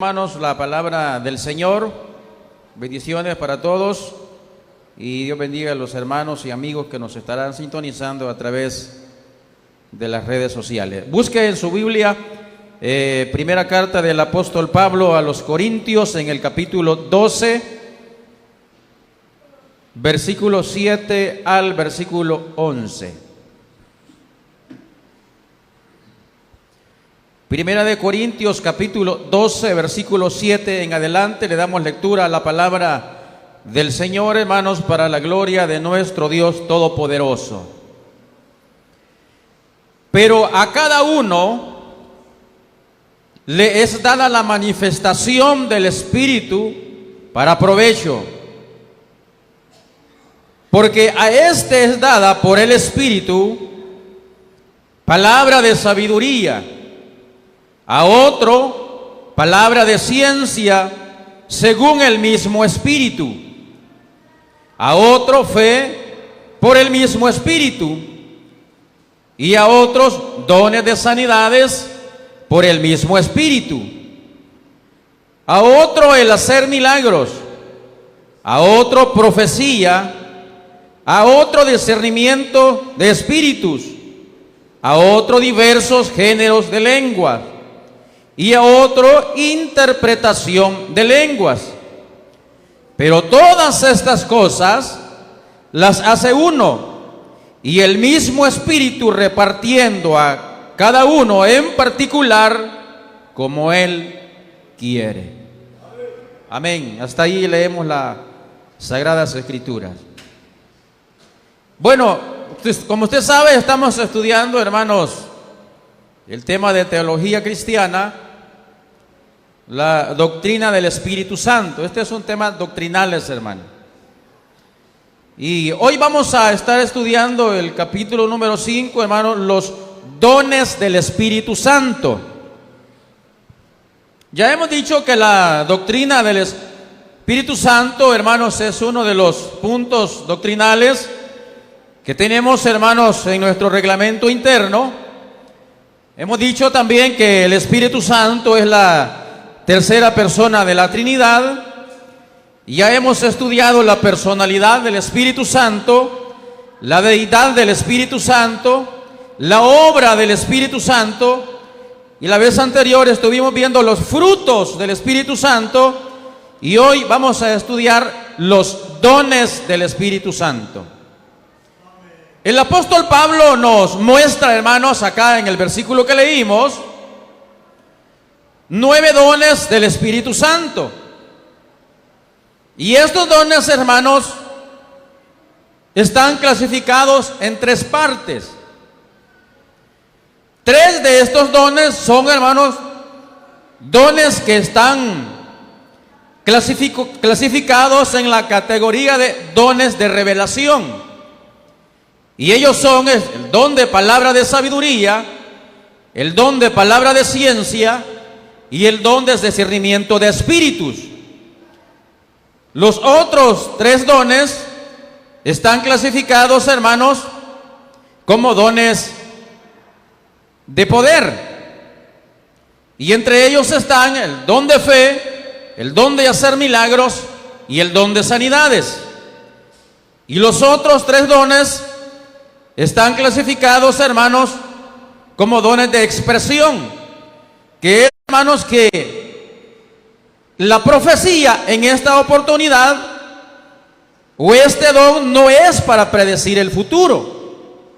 Hermanos, la palabra del Señor, bendiciones para todos y Dios bendiga a los hermanos y amigos que nos estarán sintonizando a través de las redes sociales. Busque en su Biblia, primera carta del apóstol Pablo a los Corintios en el capítulo 12, versículo 7 al versículo 11. Primera de Corintios capítulo 12, versículo 7 en adelante, le damos lectura a la palabra del Señor, hermanos, para la gloria de nuestro Dios Todopoderoso. Pero a cada uno le es dada la manifestación del Espíritu para provecho, porque a este es dada por el Espíritu palabra de sabiduría, a otro palabra de ciencia según el mismo Espíritu, a otro fe por el mismo Espíritu, y a otros dones de sanidades por el mismo Espíritu, a otro el hacer milagros, a otro profecía, a otro discernimiento de espíritus, a otro diversos géneros de lenguas, y a otro interpretación de lenguas. Pero todas estas cosas las hace uno, y el mismo Espíritu repartiendo a cada uno en particular como Él quiere. Amén. Hasta ahí leemos las Sagradas Escrituras. Bueno, como usted sabe, estamos estudiando, hermanos, el tema de teología cristiana, la doctrina del Espíritu Santo. Este es un tema doctrinal, hermano. Y hoy vamos a estar estudiando el capítulo número 5, hermanos, los dones del Espíritu Santo. Ya hemos dicho que la doctrina del Espíritu Santo, hermanos, es uno de los puntos doctrinales que tenemos, hermanos, en nuestro reglamento interno. Hemos dicho también que el Espíritu Santo es la tercera persona de la Trinidad. Ya hemos estudiado la personalidad del Espíritu Santo, la deidad del Espíritu Santo, la obra del Espíritu Santo, y la vez anterior estuvimos viendo los frutos del Espíritu Santo, y hoy vamos a estudiar los dones del Espíritu Santo. El apóstol Pablo nos muestra, hermanos, acá en el versículo que leímos, 9 dones del Espíritu Santo. Y estos dones, hermanos, están clasificados en 3 partes. 3 de estos dones son, hermanos, dones que están clasificados en la categoría de dones de revelación. Y ellos son el don de palabra de sabiduría, el don de palabra de ciencia y el don de discernimiento de espíritus. Los otros 3 dones están clasificados, hermanos, como dones de poder. Y entre ellos están el don de fe, el don de hacer milagros y el don de sanidades. Y los otros 3 dones están clasificados, hermanos, como dones de expresión, que es, hermanos, que la profecía en esta oportunidad o este don no es para predecir el futuro.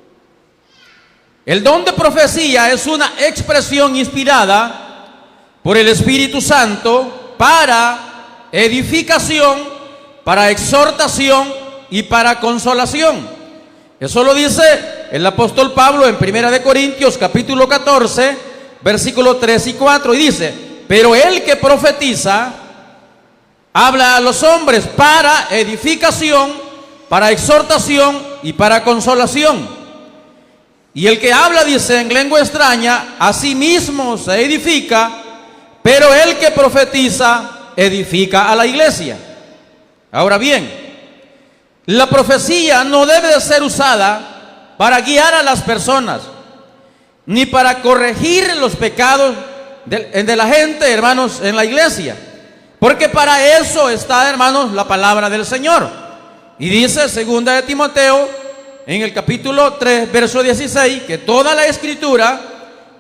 El don de profecía es una expresión inspirada por el Espíritu Santo para edificación, para exhortación y para consolación. Eso lo dice el apóstol Pablo en Primera de Corintios capítulo 14, versículos 3 y 4, y dice: pero el que profetiza habla a los hombres para edificación, para exhortación y para consolación. Y el que habla, dice, en lengua extraña, a sí mismo se edifica, pero el que profetiza edifica a la iglesia. Ahora bien, la profecía no debe de ser usada para guiar a las personas, ni para corregir los pecados de la gente, hermanos, en la iglesia. Porque para eso está, hermanos, la palabra del Señor. Y dice 2 de Timoteo, en el capítulo 3, verso 16, que toda la escritura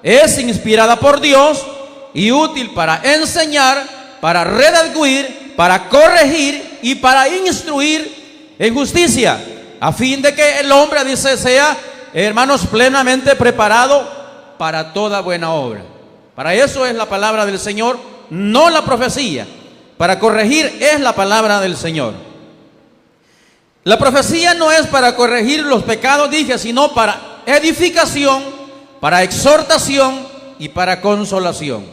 es inspirada por Dios y útil para enseñar, para redarguir, para corregir y para instruir en justicia, a fin de que el hombre, dice, sea, hermanos, plenamente preparado para toda buena obra. Para eso es la palabra del Señor, no la profecía. Para corregir es la palabra del Señor. La profecía no es para corregir los pecados, dije, sino para edificación, para exhortación y para consolación.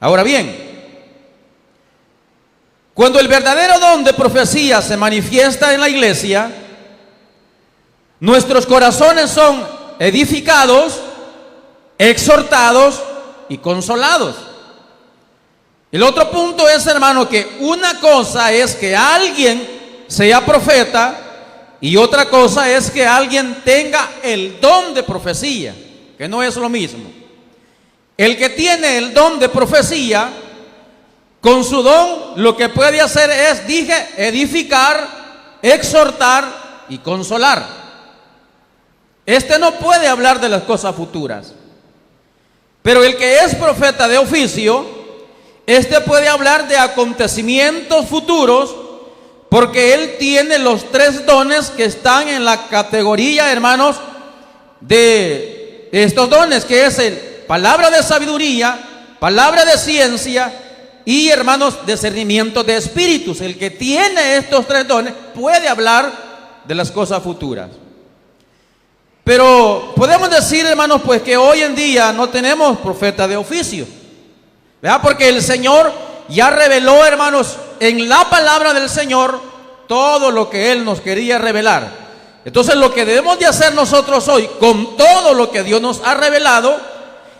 Ahora bien, cuando el verdadero don de profecía se manifiesta en la iglesia, nuestros corazones son edificados, exhortados y consolados. El otro punto es, hermano, que una cosa es que alguien sea profeta y otra cosa es que alguien tenga el don de profecía, que no es lo mismo. El que tiene el don de profecía, con su don lo que puede hacer es, dije, edificar, exhortar y consolar. Este no puede hablar de las cosas futuras. Pero el que es profeta de oficio, este puede hablar de acontecimientos futuros, porque él tiene los 3 dones que están en la categoría, hermanos, de estos dones, que es el palabra de sabiduría, palabra de ciencia y, hermanos, discernimiento de espíritus. El que tiene estos 3 dones puede hablar de las cosas futuras. Pero podemos decir, hermanos, pues que hoy en día no tenemos profeta de oficio, ¿verdad? Porque el Señor ya reveló, hermanos, en la palabra del Señor todo lo que Él nos quería revelar. Entonces lo que debemos de hacer nosotros hoy, con todo lo que Dios nos ha revelado,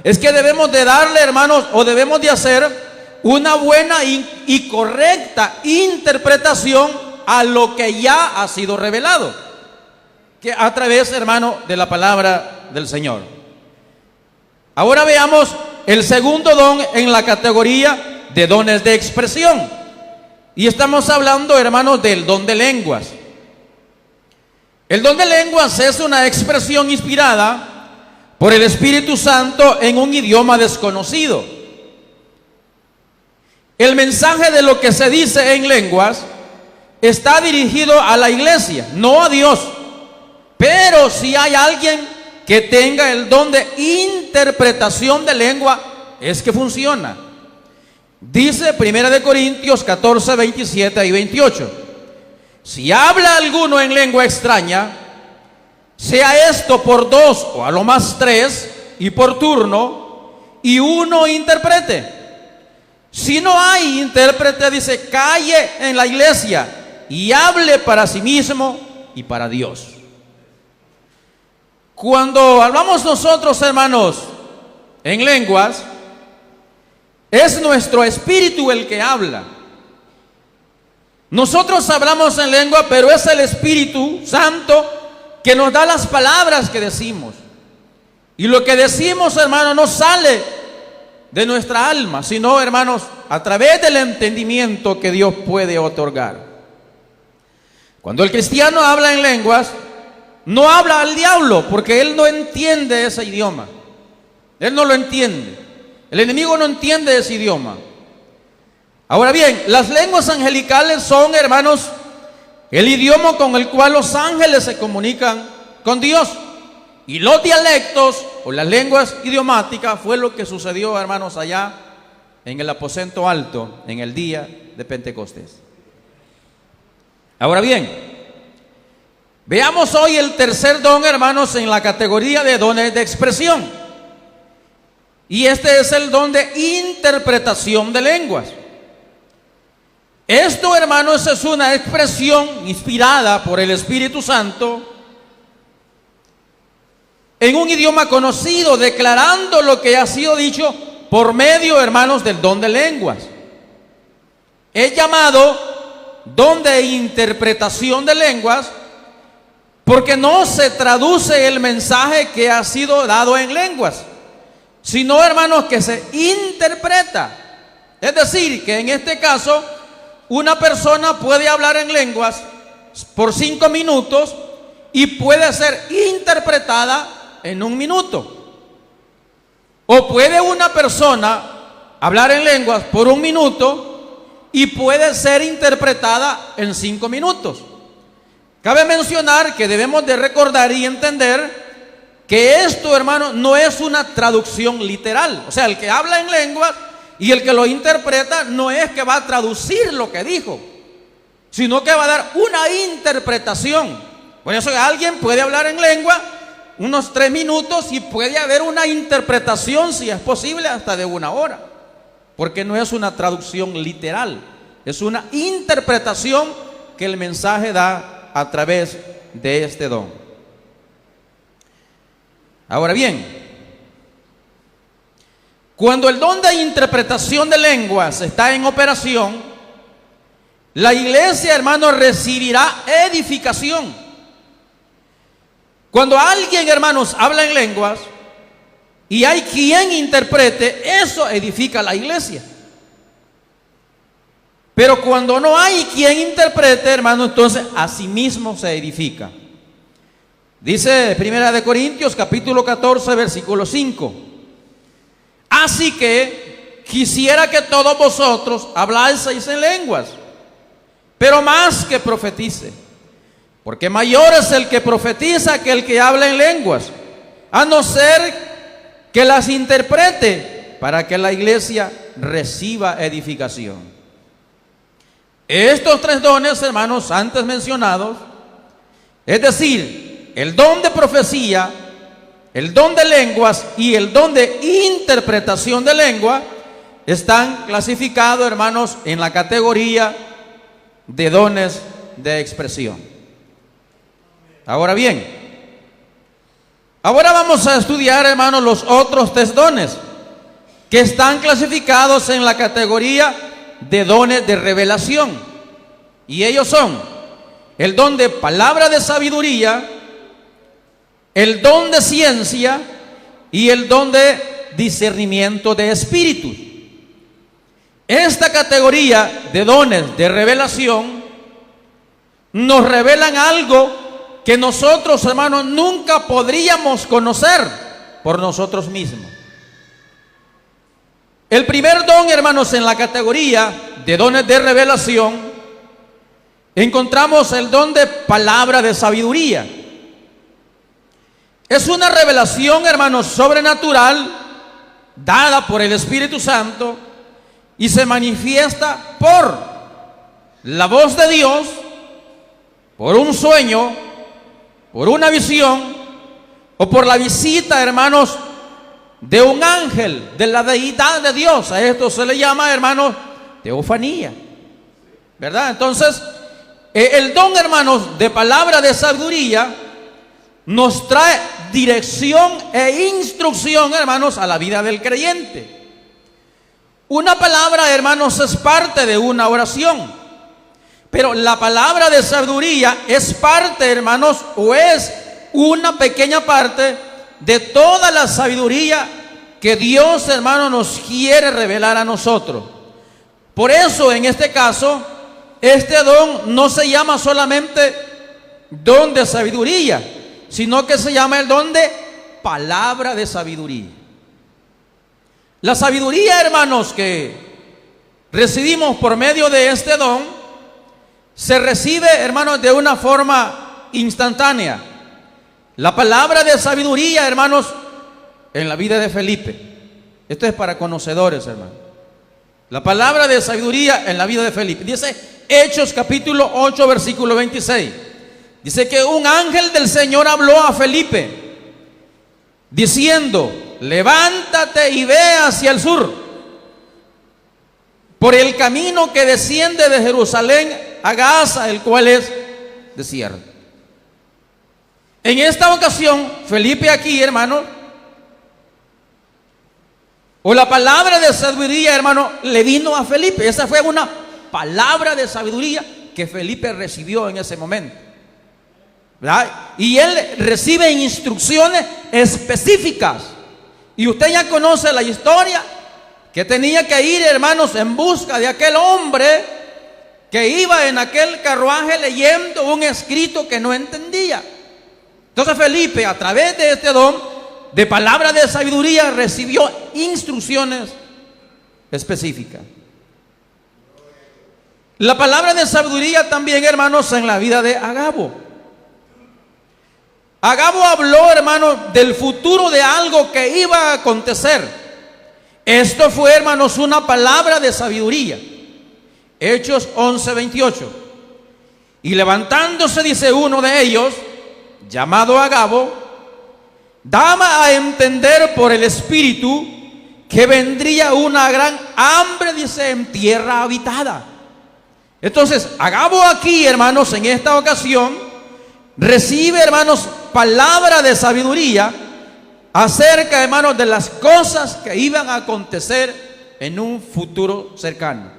es que debemos de darle, hermanos, o debemos de hacer una buena y correcta interpretación a lo que ya ha sido revelado, que a través, hermano, de la palabra del Señor. Ahora veamos el segundo don en la categoría de dones de expresión. Y estamos hablando, hermanos, del don de lenguas. El don de lenguas es una expresión inspirada por el Espíritu Santo en un idioma desconocido. El mensaje de lo que se dice en lenguas está dirigido a la iglesia, no a Dios. Pero si hay alguien que tenga el don de interpretación de lengua, es que funciona. Dice 1 Corintios 14, 27 y 28. Si habla alguno en lengua extraña, sea esto por 2 o a lo más 3 y por turno, y uno interprete. Si no hay intérprete, dice, calle en la iglesia y hable para sí mismo y para Dios. Cuando hablamos nosotros, hermanos, en lenguas, es nuestro espíritu el que habla. Nosotros hablamos en lengua, pero es el Espíritu Santo que nos da las palabras que decimos. Y lo que decimos, hermanos, no sale de nuestra alma, sino, hermanos, a través del entendimiento que Dios puede otorgar. Cuando el cristiano habla en lenguas, no habla al diablo, porque él no entiende ese idioma. Él no lo entiende. El enemigo no entiende ese idioma. Ahora bien, las lenguas angelicales son, hermanos, el idioma con el cual los ángeles se comunican con Dios. Y los dialectos o las lenguas idiomáticas fue lo que sucedió, hermanos, allá en el aposento alto en el día de Pentecostés. Ahora bien, veamos hoy el tercer don, hermanos, en la categoría de dones de expresión. Y este es el don de interpretación de lenguas. Esto, hermanos, es una expresión inspirada por el Espíritu Santo en un idioma conocido, declarando lo que ha sido dicho por medio, hermanos, del don de lenguas. Es llamado don de interpretación de lenguas porque no se traduce el mensaje que ha sido dado en lenguas. sino, hermanos, que se interpreta. Es decir, que en este caso, una persona puede hablar en lenguas por 5 minutos y puede ser interpretada en 1 minuto. O puede una persona hablar en lenguas por 1 minuto y puede ser interpretada en 5 minutos. Cabe mencionar que debemos de recordar y entender que esto, hermano, no es una traducción literal. O sea, el que habla en lenguas y el que lo interpreta no es que va a traducir lo que dijo, sino que va a dar una interpretación. Por eso alguien puede hablar en lengua unos 3 minutos y puede haber una interpretación, si es posible, hasta de 1 hora, porque no es una traducción literal, es una interpretación que el mensaje da a través de este don. Ahora bien, cuando el don de interpretación de lenguas está en operación, la iglesia, hermano, recibirá edificación. Cuando alguien, hermanos, habla en lenguas y hay quien interprete, eso edifica la iglesia. Pero cuando no hay quien interprete, hermano, entonces asimismo se edifica. Dice 1 Corintios capítulo 14, versículo 5. Así que quisiera que todos vosotros hablaseis en lenguas, pero más que profetice, porque mayor es el que profetiza que el que habla en lenguas, a no ser que las interprete, para que la iglesia reciba edificación. Estos 3 dones, hermanos, antes mencionados, es decir, el don de profecía, el don de lenguas y el don de interpretación de lengua, están clasificados, hermanos, en la categoría de dones de expresión. Ahora bien, ahora vamos a estudiar, hermanos, los otros 3 dones que están clasificados en la categoría de dones de revelación. Y ellos son el don de palabra de sabiduría, el don de ciencia y el don de discernimiento de espíritus. Esta categoría de dones de revelación nos revelan algo que nosotros, hermanos, nunca podríamos conocer por nosotros mismos. El primer don, hermanos, en la categoría de dones de revelación, encontramos el don de palabra de sabiduría. Es una revelación, hermanos, sobrenatural, dada por el Espíritu Santo, y se manifiesta por la voz de Dios, por un sueño, por una visión, o por la visita, hermanos, de un ángel, de la deidad de Dios. A esto se le llama, hermanos, teofanía, ¿verdad? Entonces, el don, hermanos, de palabra de sabiduría nos trae dirección e instrucción, hermanos, a la vida del creyente. Una palabra, hermanos, es parte de una oración, pero la palabra de sabiduría es parte, hermanos, o es una pequeña parte de toda la sabiduría que Dios, hermano, nos quiere revelar a nosotros. Por eso, en este caso, este don no se llama solamente don de sabiduría, sino que se llama el don de palabra de sabiduría. La sabiduría, hermanos, que recibimos por medio de este don, se recibe, hermanos, de una forma instantánea. La palabra de sabiduría, hermanos, en la vida de Felipe. Esto es para conocedores, hermanos. La palabra de sabiduría en la vida de Felipe. Dice Hechos capítulo 8, versículo 26. Dice que un ángel del Señor habló a Felipe, diciendo: levántate y ve hacia el sur, por el camino que desciende de Jerusalén a Gaza, el cual es desierto. En esta ocasión, Felipe aquí, hermano, o la palabra de sabiduría, hermano, le vino a Felipe. Esa fue una palabra de sabiduría que Felipe recibió en ese momento, ¿verdad? Y él recibe instrucciones específicas Y usted ya conoce la historia, que tenía que ir, hermanos, en busca de aquel hombre que iba en aquel carruaje leyendo un escrito que no entendía. Entonces Felipe, a través de este don de palabra de sabiduría, recibió instrucciones específicas. La palabra de sabiduría también, hermanos, en la vida de Agabo. Agabo habló, hermanos, del futuro de algo que iba a acontecer. Esto fue, hermanos, una palabra de sabiduría. Hechos 11:28. Y levantándose, dice uno de ellos, llamado Agabo, daba a entender por el Espíritu que vendría una gran hambre, dice, en tierra habitada. Entonces, Agabo aquí, hermanos, en esta ocasión, recibe, hermanos, palabra de sabiduría acerca, hermanos, de las cosas que iban a acontecer en un futuro cercano.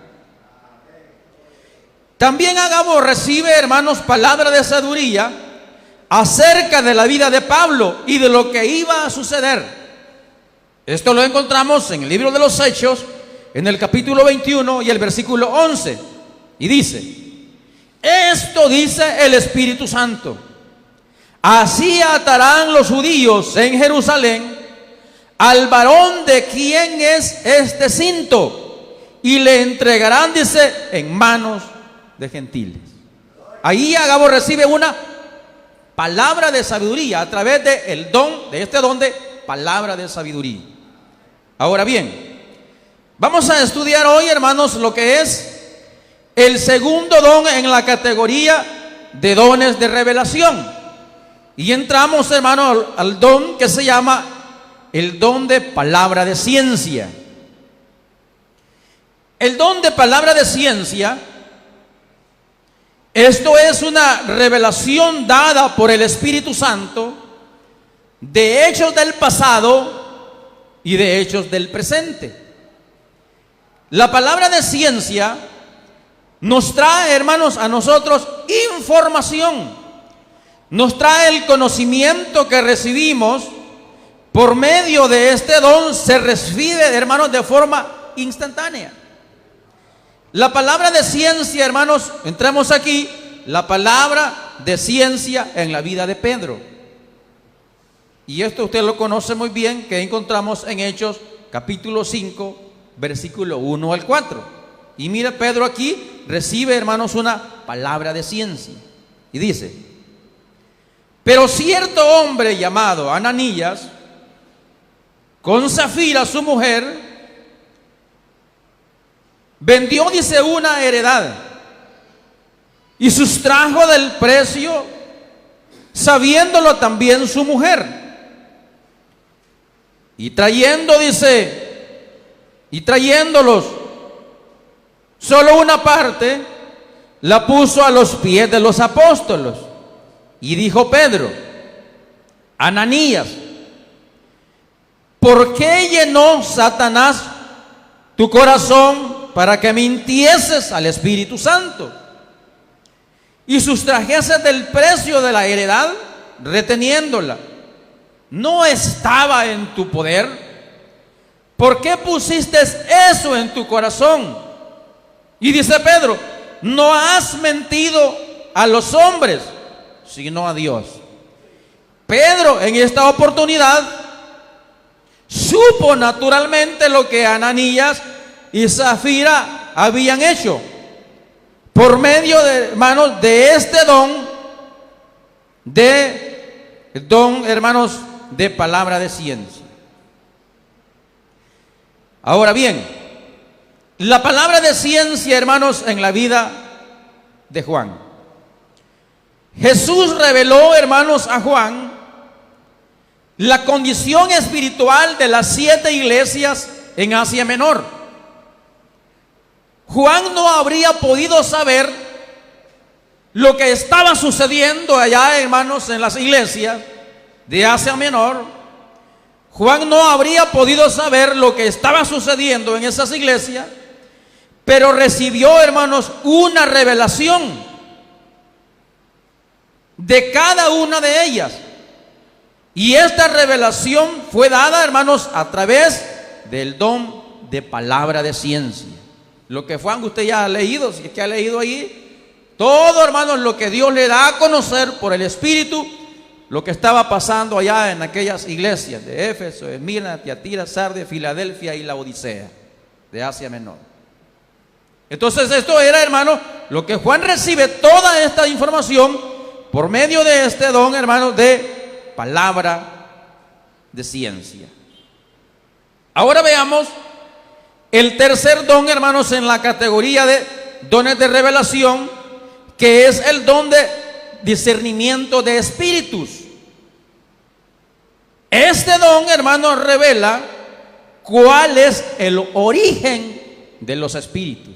También Agabo recibe, hermanos, palabra de sabiduría acerca de la vida de Pablo y de lo que iba a suceder. Esto lo encontramos en el libro de los Hechos, en el capítulo 21 y el versículo 11. Y dice, esto dice el Espíritu Santo: así atarán los judíos en Jerusalén al varón de quien es este cinto, y le entregarán, dice, en manos de gentiles. Ahí Agabo recibe una palabra de sabiduría a través de este don de palabra de sabiduría. Ahora bien, vamos a estudiar hoy, hermanos, lo que es el segundo don en la categoría de dones de revelación. Y entramos, hermano, al don que se llama el don de palabra de ciencia. El don de palabra de ciencia, esto es una revelación dada por el Espíritu Santo de hechos del pasado y de hechos del presente. La palabra de ciencia nos trae, hermanos, a nosotros información. Nos trae el conocimiento que recibimos por medio de este don. Se recibe, hermanos, de forma instantánea. La palabra de ciencia, hermanos, entramos aquí, la palabra de ciencia en la vida de Pedro. Y esto usted lo conoce muy bien, que encontramos en Hechos capítulo 5, versículo 1 al 4. Y mira, Pedro aquí recibe, hermanos, una palabra de ciencia. Y dice, pero cierto hombre llamado Ananías, con Zafira su mujer, vendió, dice, una heredad y sustrajo del precio, sabiéndolo también su mujer. Y trayendo, dice, y trayéndolos solo una parte, la puso a los pies de los apóstoles. Y dijo Pedro, Ananías, ¿por qué llenó Satanás tu corazón para que mintieses al Espíritu Santo y sustrajeses del precio de la heredad, reteniéndola? ¿No estaba en tu poder? ¿Por qué pusiste eso en tu corazón? Y dice Pedro, no has mentido a los hombres, sino a Dios. Pedro en esta oportunidad supo naturalmente lo que Ananías y Zafira habían hecho por medio de, hermanos, de este don, hermanos, de palabra de ciencia. Ahora bien, la palabra de ciencia, hermanos, en la vida de Juan. Jesús reveló, hermanos, a Juan la condición espiritual de las 7 iglesias en Asia Menor. Juan no habría podido saber lo que estaba sucediendo allá, hermanos, en las iglesias de Asia Menor. Juan no habría podido saber lo que estaba sucediendo en esas iglesias, pero recibió, hermanos, una revelación de cada una de ellas. Y esta revelación fue dada, hermanos, a través del don de palabra de ciencia. Lo que Juan usted ya ha leído, si es que ha leído ahí, todo, hermanos, lo que Dios le da a conocer por el Espíritu, lo que estaba pasando allá en aquellas iglesias de Éfeso, Esmirna, Tiatira, Sardes, Filadelfia y la Odisea de Asia Menor. Entonces esto era, hermano, lo que Juan recibe toda esta información por medio de este don, hermano, de palabra de ciencia. Ahora veamos el tercer don, hermanos, en la categoría de dones de revelación, que es el don de discernimiento de espíritus. Este don, hermanos, revela cuál es el origen de los espíritus.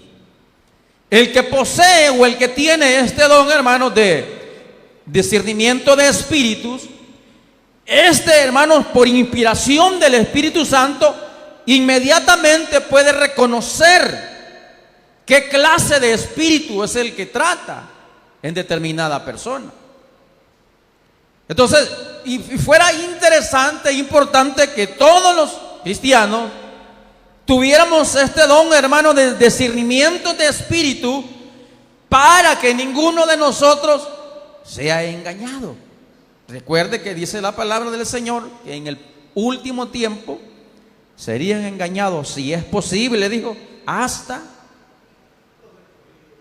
El que posee o el que tiene este don, hermanos, de discernimiento de espíritus, hermanos, por inspiración del Espíritu Santo, inmediatamente puede reconocer qué clase de espíritu es el que trata en determinada persona. Entonces, y fuera interesante e importante que todos los cristianos tuviéramos este don, hermano, de discernimiento de espíritu, para que ninguno de nosotros sea engañado. Recuerde que dice la palabra del Señor que en el último tiempo serían engañados, si es posible, dijo, hasta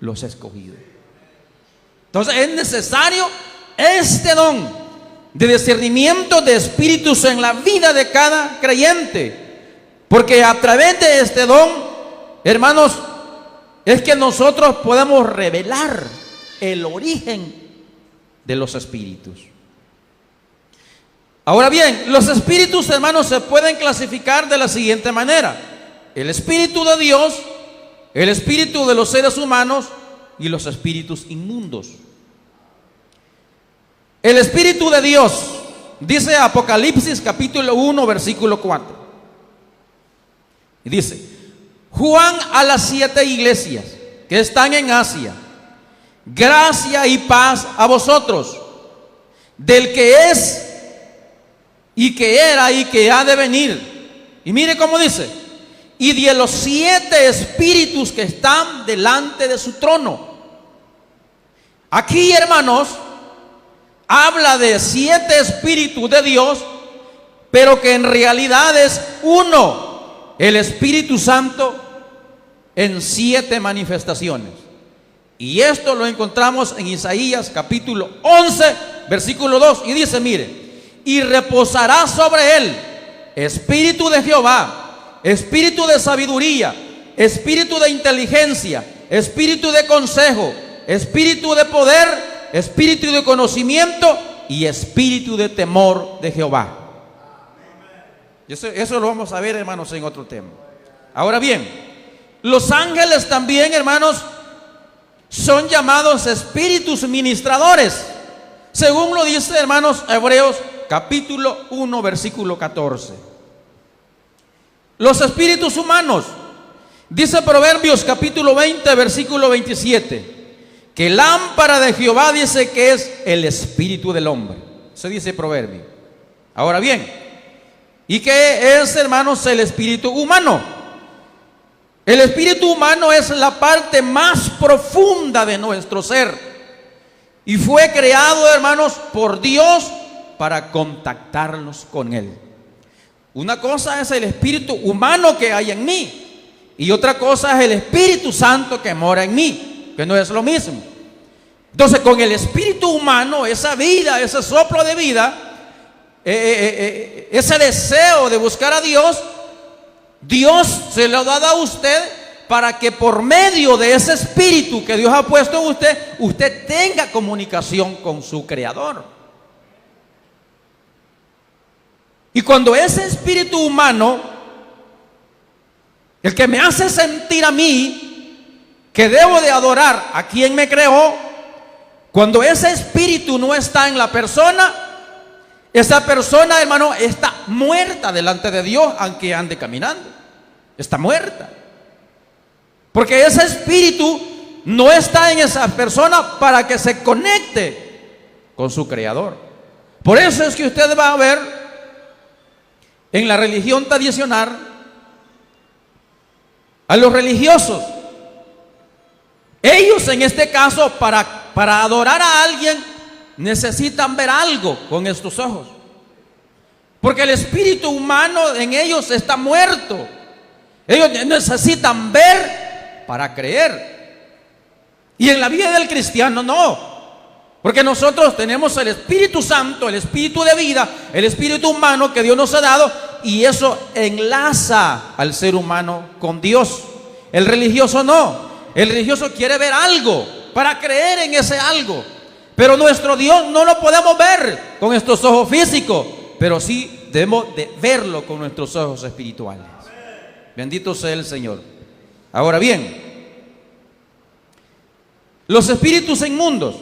los escogidos. Entonces es necesario este don de discernimiento de espíritus en la vida de cada creyente, porque a través de este don, hermanos, es que nosotros podemos revelar el origen de los espíritus. Ahora bien, los espíritus, hermanos, se pueden clasificar de la siguiente manera: el espíritu de Dios, el espíritu de los seres humanos y los espíritus inmundos. El espíritu de Dios, dice Apocalipsis capítulo 1 versículo 4, y dice: Juan a las 7 iglesias que están en Asia, gracia y paz a vosotros, del que es y que era y que ha de venir. Y mire cómo dice: y de los 7 espíritus que están delante de su trono. Aquí, hermanos, habla de 7 espíritus de Dios, pero que en realidad es uno, el Espíritu Santo, en 7 manifestaciones. Y esto lo encontramos en Isaías capítulo 11 versículo 2, y dice, mire: y reposará sobre él espíritu de Jehová, espíritu de sabiduría, espíritu de inteligencia, espíritu de consejo, espíritu de poder, espíritu de conocimiento y espíritu de temor de Jehová. Eso lo vamos a ver, hermanos, en otro tema. Ahora bien, los ángeles también, hermanos, son llamados espíritus ministradores, según lo dice, hermanos, Hebreos capítulo 1 versículo 14. Los espíritus humanos, dice Proverbios capítulo 20 versículo 27, que lámpara de Jehová, dice que es el espíritu del hombre. Eso dice Proverbio. Ahora bien, ¿y qué es, hermanos, el espíritu humano? El espíritu humano es la parte más profunda de nuestro ser y fue creado, hermanos, por Dios para contactarnos con Él. Una cosa es el espíritu humano que hay en mí y otra cosa es el Espíritu Santo que mora en mí, que no es lo mismo. Entonces, con el espíritu humano, esa vida, ese soplo de vida, ese deseo de buscar a Dios, Dios se lo ha dado a usted para que por medio de ese espíritu que Dios ha puesto en usted, usted tenga comunicación con su Creador. Y cuando ese espíritu humano, el que me hace sentir a mí que debo de adorar a quien me creó, cuando ese espíritu no está en la persona, esa persona, hermano, está muerta delante de Dios, aunque ande caminando. Está muerta. Porque ese espíritu no está en esa persona para que se conecte con su Creador. Por eso es que usted va a ver en la religión tradicional a los religiosos. Ellos en este caso para adorar a alguien necesitan ver algo con estos ojos. Porque el espíritu humano en ellos está muerto. Ellos necesitan ver para creer. Y en la vida del cristiano no. Porque nosotros tenemos el Espíritu Santo, el Espíritu de vida, el Espíritu humano que Dios nos ha dado, y eso enlaza al ser humano con Dios. El religioso no. El religioso quiere ver algo para creer en ese algo. Pero nuestro Dios no lo podemos ver con estos ojos físicos, pero sí debemos de verlo con nuestros ojos espirituales. Bendito sea el Señor. Ahora bien, los espíritus inmundos.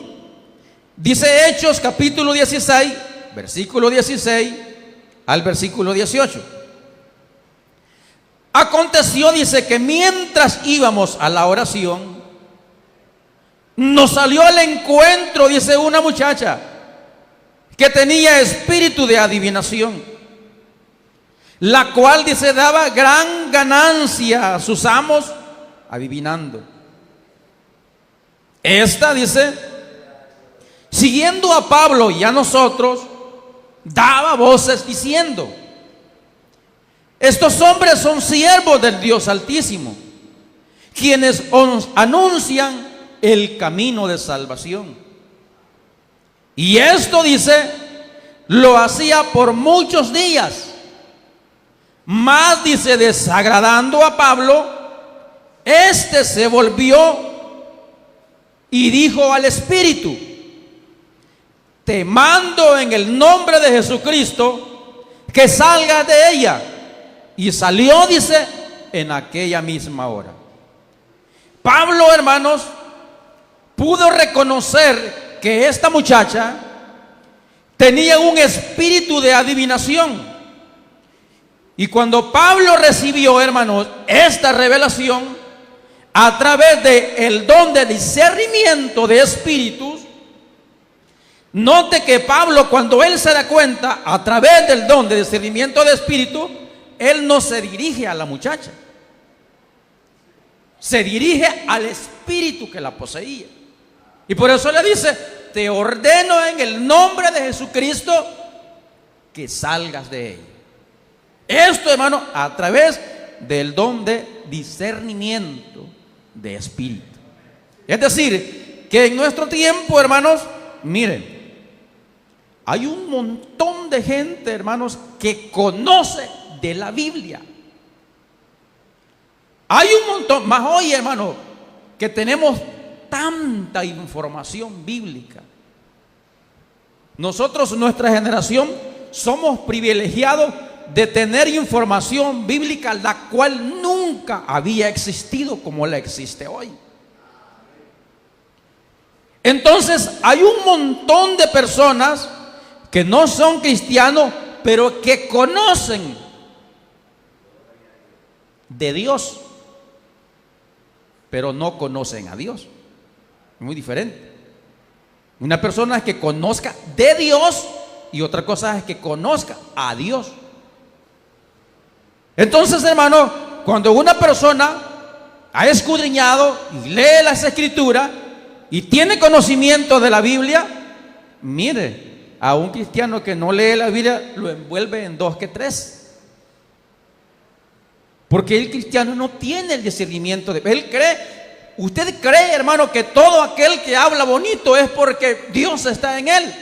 Dice Hechos capítulo 16, versículo 16 al versículo 18. Aconteció, dice, que mientras íbamos a la oración, nos salió al encuentro, dice, una muchacha que tenía espíritu de adivinación, la cual, dice, daba gran ganancia a sus amos adivinando. Esta, dice, siguiendo a Pablo y a nosotros, daba voces diciendo: estos hombres son siervos del Dios Altísimo, quienes os anuncian el camino de salvación. Y esto, dice, lo hacía por muchos días. Mas, dice, desagradando a Pablo, este se volvió y dijo al espíritu: te mando en el nombre de Jesucristo que salgas de ella. Y salió, dice, en aquella misma hora. Pablo, hermanos, pudo reconocer que esta muchacha tenía un espíritu de adivinación. Y cuando Pablo recibió, hermanos, esta revelación a través del don de discernimiento de espíritus, note que Pablo, cuando él se da cuenta a través del don de discernimiento de espíritu, él no se dirige a la muchacha, se dirige al espíritu que la poseía. Y por eso le dice: te ordeno en el nombre de Jesucristo que salgas de ella. Esto, hermano, a través del don de discernimiento de espíritu. Es decir, que en nuestro tiempo, hermanos, miren, hay un montón de gente, hermanos, que conoce de la Biblia. Hay un montón, más hoy, hermano, que tenemos tanta información bíblica. Nosotros, nuestra generación, somos privilegiados de tener información bíblica, la cual nunca había existido como la existe hoy. Entonces, hay un montón de personas que no son cristianos, pero que conocen de Dios, pero no conocen a Dios. Muy diferente. Una persona es que conozca de Dios y otra cosa es que conozca a Dios. Entonces, hermano, cuando una persona ha escudriñado y lee las escrituras y tiene conocimiento de la Biblia, mire, a un cristiano que no lee la Biblia lo envuelve en dos que tres. Porque el cristiano no tiene el discernimiento de él cree. Usted cree, hermano, que todo aquel que habla bonito es porque Dios está en él.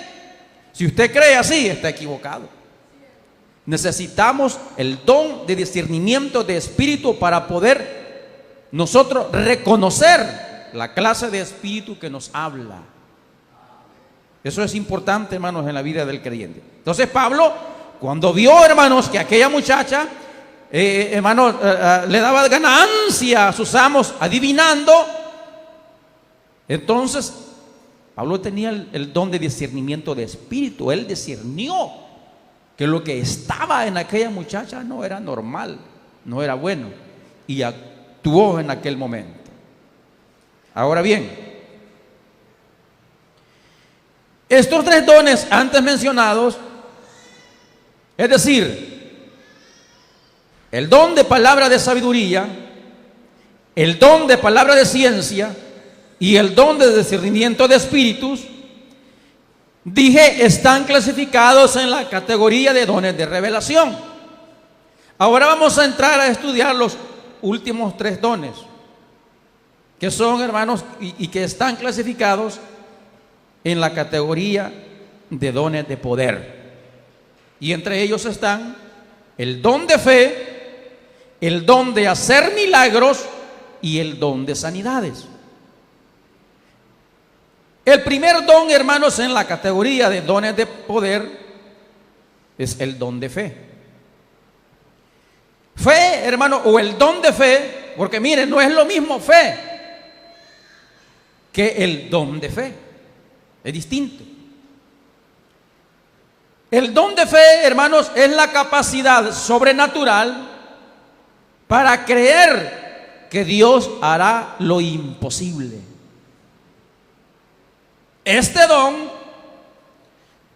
Si usted cree así, está equivocado. Necesitamos el don de discernimiento de espíritu para poder nosotros reconocer la clase de espíritu que nos habla. Eso es importante, hermanos, en la vida del creyente. Entonces Pablo, cuando vio, hermanos, que aquella muchacha, hermanos, le daba ganancia a sus amos adivinando, entonces Pablo tenía el don de discernimiento de espíritu. Él discernió que lo que estaba en aquella muchacha no era normal, no era bueno, y actuó en aquel momento. Ahora bien, Estos tres dones antes mencionados, es decir, el don de palabra de sabiduría, el don de palabra de ciencia y el don de discernimiento de espíritus, dije, están clasificados en la categoría de dones de revelación. Ahora vamos a entrar a estudiar los últimos tres dones, que son, hermanos, y que están clasificados en la categoría de dones de poder. Y entre ellos están el don de fe, el don de hacer milagros y el don de sanidades. El primer don, hermanos, en la categoría de dones de poder es el don de fe. Fe, hermano, o el don de fe, porque miren, no es lo mismo fe que el don de fe. Es distinto. El don de fe, hermanos, es la capacidad sobrenatural para creer que Dios hará lo imposible. Este don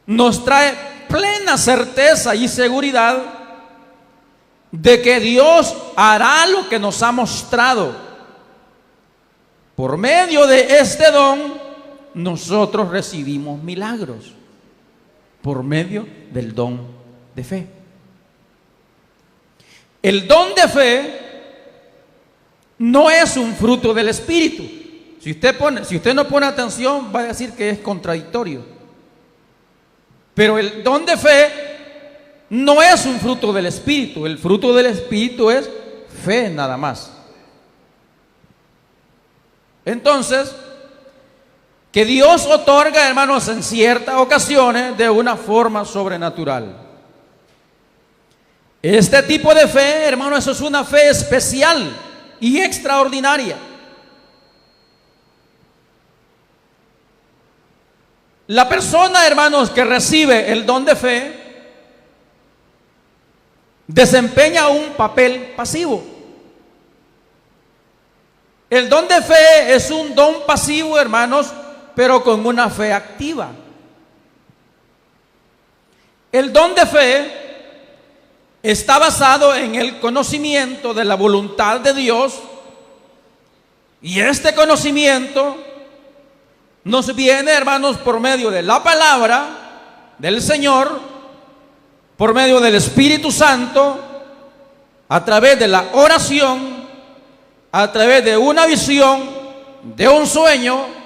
nos trae plena certeza y seguridad de que Dios hará lo que nos ha mostrado. Por medio de este don, nosotros recibimos milagros. Por medio del don de fe. El don de fe no es un fruto del Espíritu. Si usted no pone atención, va a decir que es contradictorio. Pero el don de fe no es un fruto del Espíritu. El fruto del Espíritu es fe nada más. Entonces, que Dios otorga, hermanos, en ciertas ocasiones de una forma sobrenatural. Este tipo de fe, hermanos, eso es una fe especial y extraordinaria. La persona, hermanos, que recibe el don de fe desempeña un papel pasivo. El don de fe es un don pasivo, hermanos, pero con una fe activa. El don de fe está basado en el conocimiento de la voluntad de Dios, y este conocimiento nos viene, hermanos, por medio de la palabra del Señor, por medio del Espíritu Santo, a través de la oración, a través de una visión, de un sueño,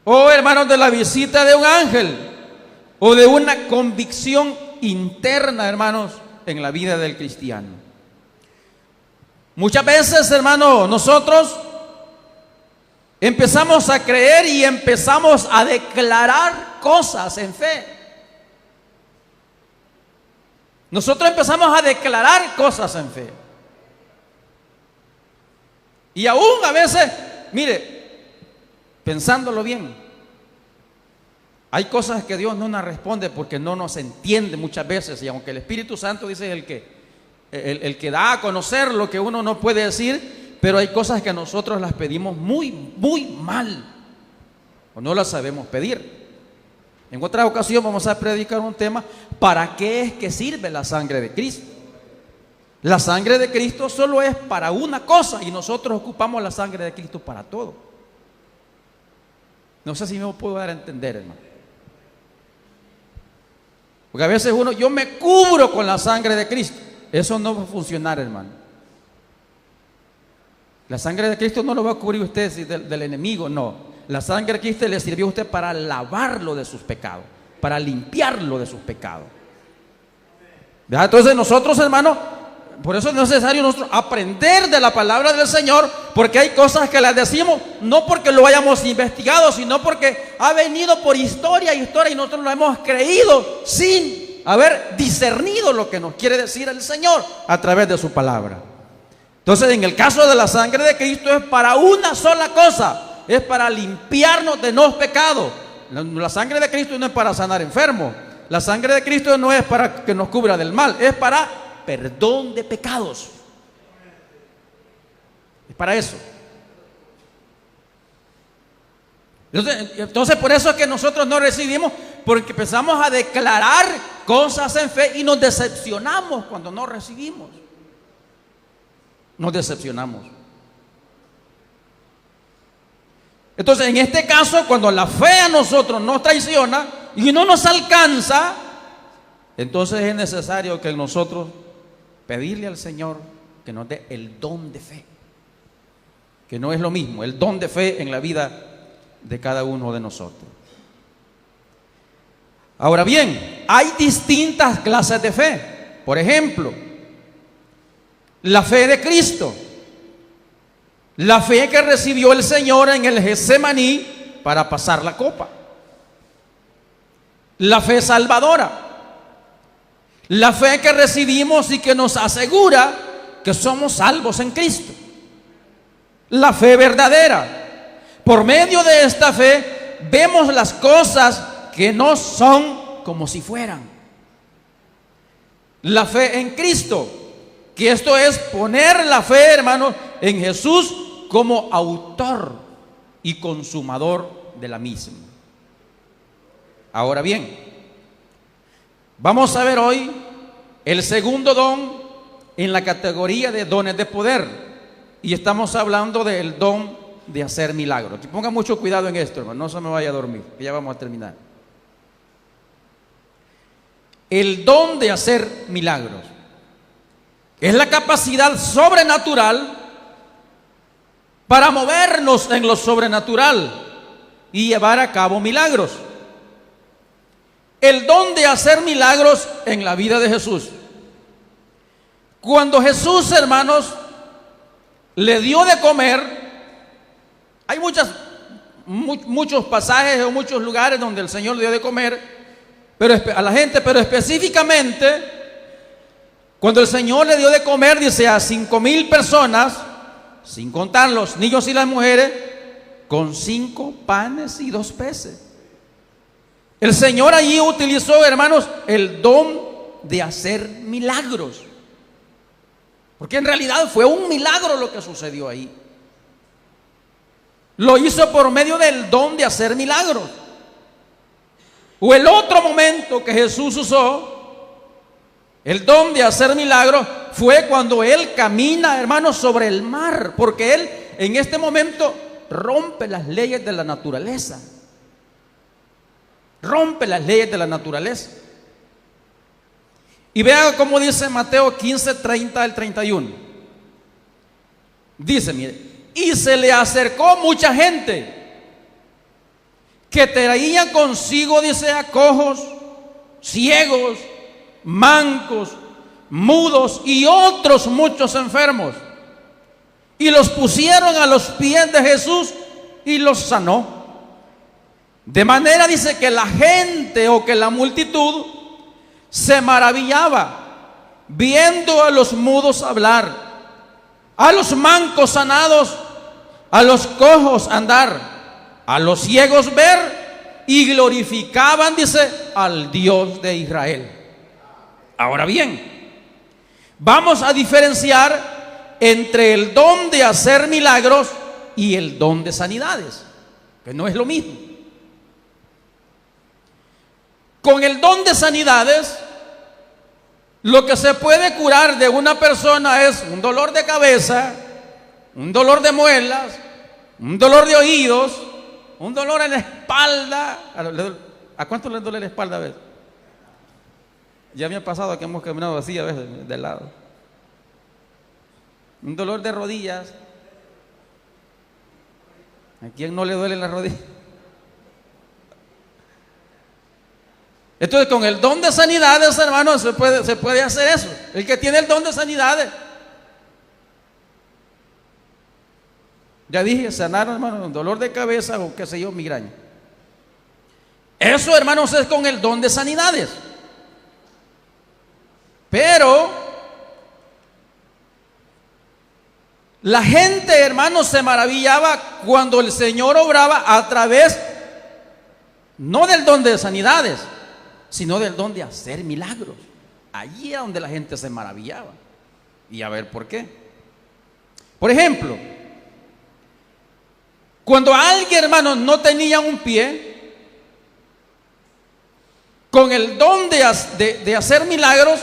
o, hermanos, de la visita de un ángel, o de una convicción interna, hermanos, en la vida del cristiano. Muchas veces, hermanos, nosotros empezamos a creer y empezamos a declarar cosas en fe. Nosotros empezamos a declarar cosas en fe. Y aún a veces, mire, pensándolo bien, hay cosas que Dios no nos responde porque no nos entiende muchas veces. Y aunque el Espíritu Santo dice el que da a conocer lo que uno no puede decir, pero hay cosas que nosotros las pedimos muy mal, o no las sabemos pedir. En otra ocasión vamos a predicar un tema: ¿para qué es que sirve la sangre de Cristo? La sangre de Cristo solo es para una cosa, y nosotros ocupamos la sangre de Cristo para todo. No sé si me puedo dar a entender, hermano. Porque a veces yo me cubro con la sangre de Cristo. Eso no va a funcionar, hermano. La sangre de Cristo no lo va a cubrir usted del enemigo, no. La sangre de Cristo le sirvió a usted para lavarlo de sus pecados, para limpiarlo de sus pecados. ¿Verdad? Entonces nosotros, hermanos, por eso es necesario nosotros aprender de la palabra del Señor, porque hay cosas que las decimos no porque lo hayamos investigado, sino porque ha venido por historia y nosotros lo hemos creído sin haber discernido lo que nos quiere decir el Señor a través de su palabra. Entonces, en el caso de la sangre de Cristo es para una sola cosa: es para limpiarnos de los pecados. La sangre de Cristo no es para sanar enfermos. La sangre de Cristo no es para que nos cubra del mal, es para perdón de pecados. Es para eso. Entonces por eso es que nosotros no recibimos, porque empezamos a declarar cosas en fe y nos decepcionamos cuando no recibimos. Nos decepcionamos. Entonces, en este caso, cuando la fe a nosotros nos traiciona y no nos alcanza, entonces es necesario que nosotros pedirle al Señor que nos dé el don de fe, que no es lo mismo, el don de fe en la vida de cada uno de nosotros. Ahora bien, hay distintas clases de fe. Por ejemplo, la fe de Cristo, la fe que recibió el Señor en el Getsemaní para pasar la copa. La fe salvadora, la fe que recibimos y que nos asegura que somos salvos en Cristo. La fe verdadera. Por medio de esta fe vemos las cosas que no son como si fueran. La fe en Cristo, que esto es poner la fe, hermanos, en Jesús como autor y consumador de la misma. Ahora bien, vamos a ver hoy el segundo don en la categoría de dones de poder, y estamos hablando del don de hacer milagros. Que ponga mucho cuidado en esto, hermano, no se me vaya a dormir, que ya vamos a terminar. El don de hacer milagros es la capacidad sobrenatural para movernos en lo sobrenatural y llevar a cabo milagros. El don de hacer milagros en la vida de Jesús. Cuando Jesús, hermanos, le dio de comer, hay muchos pasajes o muchos lugares donde el Señor le dio de comer a la gente, pero específicamente cuando el Señor le dio de comer, dice, a 5,000 personas, sin contar los niños y las mujeres, con 5 panes y 2 peces. El Señor allí utilizó, hermanos, el don de hacer milagros, porque en realidad fue un milagro lo que sucedió ahí. Lo hizo por medio del don de hacer milagros. O el otro momento que Jesús usó el don de hacer milagros fue cuando Él camina, hermanos, sobre el mar, porque Él en este momento rompe las leyes de la naturaleza. Rompe las leyes de la naturaleza. Y vean cómo dice Mateo 15, 30 al 31. Dice, mire, y se le acercó mucha gente que traían consigo, dice, a cojos, ciegos, mancos, mudos y otros muchos enfermos, y los pusieron a los pies de Jesús y los sanó. De manera, dice, que la gente o que la multitud se maravillaba viendo a los mudos hablar, a los mancos sanados, a los cojos andar, a los ciegos ver, y glorificaban, dice, al Dios de Israel. Ahora bien, vamos a diferenciar entre el don de hacer milagros y el don de sanidades, que no es lo mismo. Con el don de sanidades, lo que se puede curar de una persona es un dolor de cabeza, un dolor de muelas, un dolor de oídos, un dolor en la espalda. ¿A cuánto les duele la espalda a veces? Ya me ha pasado que hemos caminado así a veces, de lado. Un dolor de rodillas. ¿A quién no le duele la rodilla? Entonces, con el don de sanidades, hermanos, se puede hacer eso. El que tiene el don de sanidades, ya dije, sanar, hermanos, un dolor de cabeza o qué sé yo, migraña. Eso, hermanos, es con el don de sanidades. Pero la gente, hermanos, se maravillaba cuando el Señor obraba a través, no del don de sanidades, sino del don de hacer milagros. Allí era donde la gente se maravillaba. Y a ver por qué. Por ejemplo, Cuando alguien, hermano, no tenía un pie, con el don de hacer milagros,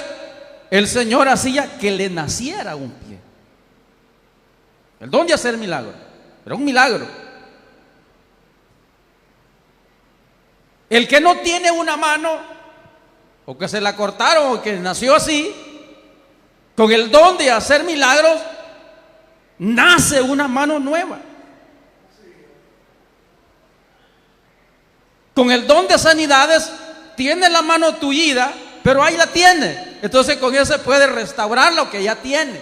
el Señor hacía que le naciera un pie. El don de hacer milagros, era un milagro. El que no tiene una mano, o que se la cortaron, o que nació así, con el don de hacer milagros, nace una mano nueva. Con el don de sanidades, tiene la mano tullida, pero ahí la tiene. Entonces con eso se puede restaurar lo que ya tiene.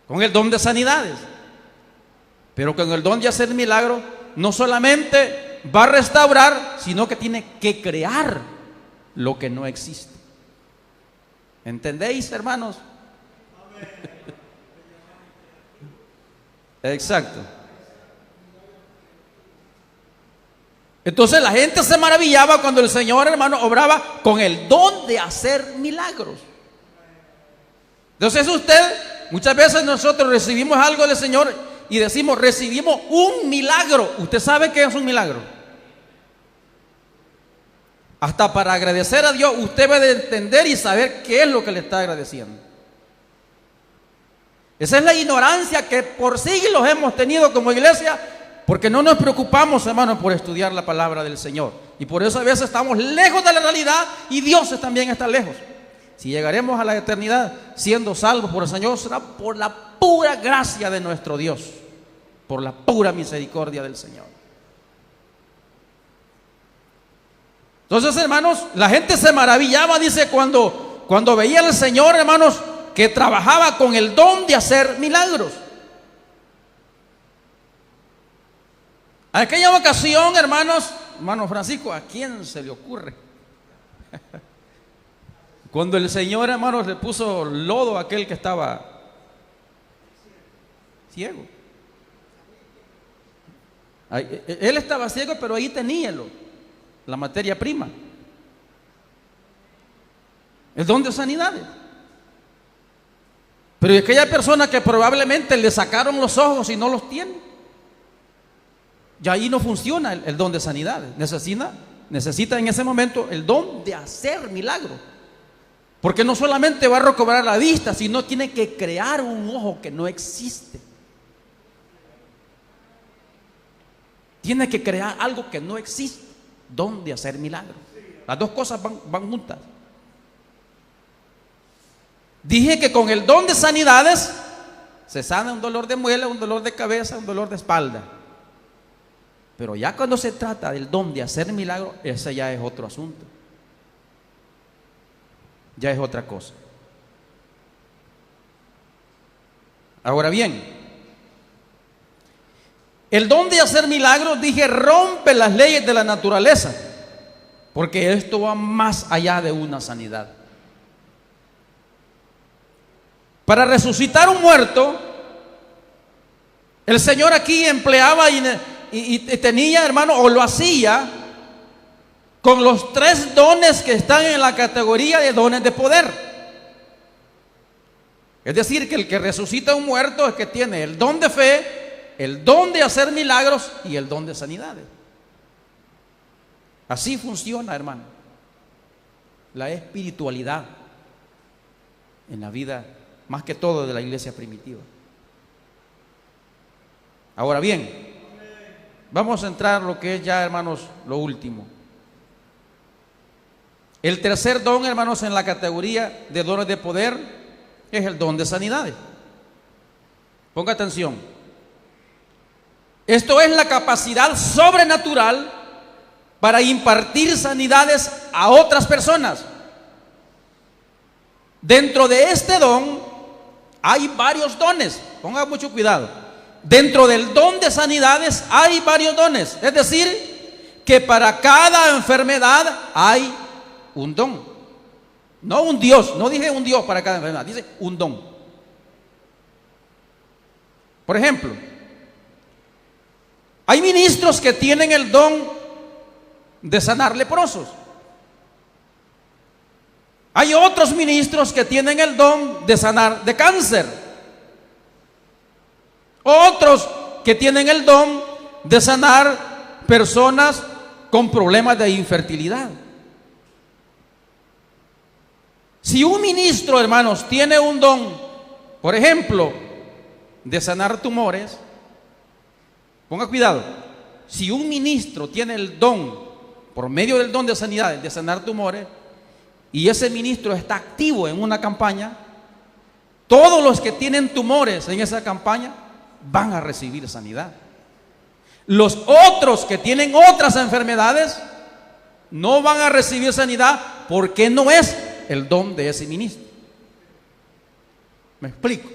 Con el don de sanidades. Pero con el don de hacer milagros, no solamente va a restaurar, sino que tiene que crear lo que no existe. ¿Entendéis, hermanos? Exacto. Entonces la gente se maravillaba cuando el Señor, hermano, obraba con el don de hacer milagros. Entonces muchas veces nosotros recibimos algo del Señor y decimos, recibimos un milagro. ¿Usted sabe qué es un milagro? Hasta para agradecer a Dios, usted debe de entender y saber qué es lo que le está agradeciendo. Esa es la ignorancia que por siglos hemos tenido como iglesia, porque no nos preocupamos, hermanos, por estudiar la palabra del Señor. Y por eso a veces estamos lejos de la realidad y Dios también está lejos. Si llegaremos a la eternidad siendo salvos por el Señor, será por la pura gracia de nuestro Dios, por la pura misericordia del Señor. Entonces, hermanos, la gente se maravillaba, dice, cuando veía al Señor, hermanos, que trabajaba con el don de hacer milagros. En aquella ocasión, hermano Francisco, ¿a quién se le ocurre? Cuando el Señor, hermanos, le puso lodo a aquel que estaba ciego. Él estaba ciego, pero ahí tenía la materia prima. El don de sanidades. Pero y aquella persona que probablemente le sacaron los ojos y no los tiene, ya ahí no funciona el don de sanidades. Necesita en ese momento el don de hacer milagros. Porque no solamente va a recobrar la vista, sino tiene que crear un ojo que no existe. Tiene que crear algo que no existe. Don de hacer milagros. Las dos cosas van juntas. Dije que con el don de sanidades se sana un dolor de muela, un dolor de cabeza, un dolor de espalda. Pero ya cuando se trata del don de hacer milagros, ese ya es otro asunto. Ya es otra cosa. Ahora bien, el don de hacer milagros, dije, rompe las leyes de la naturaleza, porque esto va más allá de una sanidad. Para resucitar un muerto, el Señor aquí empleaba y tenía, hermano, o lo hacía con los 3 dones que están en la categoría de dones de poder. Es decir, que el que resucita un muerto es que tiene el don de fe, el don de hacer milagros y el don de sanidades. Así funciona, hermano, la espiritualidad en la vida, más que todo de la iglesia primitiva. Ahora bien, vamos a entrar a lo que es ya, hermanos, lo último. El tercer don, hermanos, en la categoría de dones de poder es el don de sanidades. Ponga atención. Esto es la capacidad sobrenatural para impartir sanidades a otras personas. Dentro de este don hay varios dones. Ponga mucho cuidado. Dentro del don de sanidades hay varios dones. Es decir, que para cada enfermedad hay un don. No un Dios. No dije un Dios para cada enfermedad. Dice un don. Por ejemplo, hay ministros que tienen el don de sanar leprosos. Hay otros ministros que tienen el don de sanar de cáncer. Otros que tienen el don de sanar personas con problemas de infertilidad. Si un ministro, hermanos, tiene un don, por ejemplo, de sanar tumores, ponga cuidado, si un ministro tiene el don, por medio del don de sanidad, de sanar tumores, y ese ministro está activo en una campaña, todos los que tienen tumores en esa campaña van a recibir sanidad. Los otros que tienen otras enfermedades no van a recibir sanidad porque no es el don de ese ministro. ¿Me explico?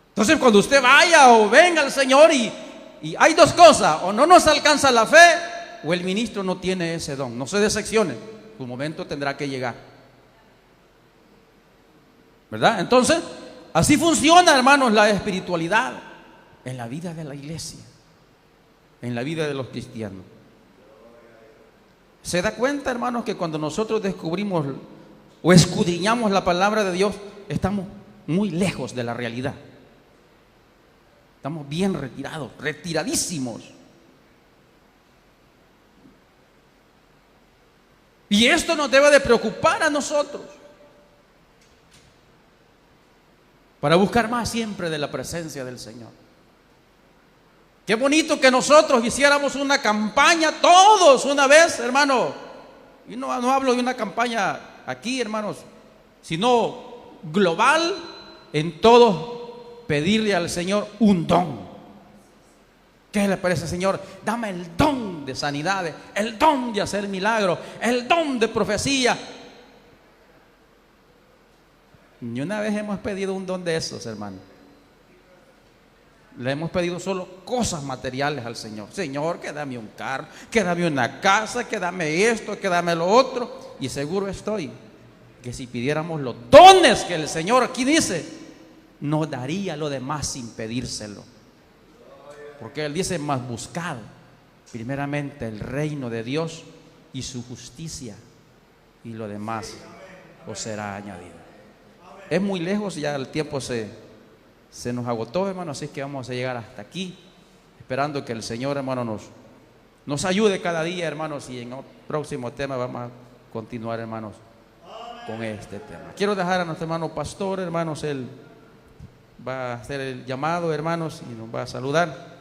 Entonces, cuando usted vaya o venga al Señor y hay dos cosas: o no nos alcanza la fe, o el ministro no tiene ese don. No se decepcione, su momento tendrá que llegar, ¿verdad? Entonces, así funciona, hermanos, la espiritualidad en la vida de la iglesia, en la vida de los cristianos. ¿Se da cuenta, hermanos, que cuando nosotros descubrimos o escudriñamos la palabra de Dios, estamos muy lejos de la realidad? Estamos bien retirados, retiradísimos. Y esto nos debe de preocupar a nosotros, para buscar más siempre de la presencia del Señor. Qué bonito que nosotros hiciéramos una campaña todos una vez, hermano. Y no hablo de una campaña aquí, hermanos, sino global, en todos pedirle al Señor un don. ¿Qué le parece, Señor? Dame el don de sanidades, el don de hacer milagros, el don de profecía. Ni una vez hemos pedido un don de esos, hermano. Le hemos pedido solo cosas materiales al Señor. Señor, que dame un carro, que dame una casa, que dame esto, que dame lo otro. Y seguro estoy que si pidiéramos los dones que el Señor aquí dice, nos daría lo demás sin pedírselo. Porque Él dice: más buscad primeramente el reino de Dios y su justicia, y lo demás os será añadido. Es muy lejos, ya el tiempo se nos agotó, hermano, así que vamos a llegar hasta aquí, esperando que el Señor, hermano, nos ayude cada día, hermanos, y en el próximo tema vamos a continuar, hermanos, con este tema. Quiero dejar a nuestro hermano pastor, hermanos, él va a hacer el llamado, hermanos, y nos va a saludar.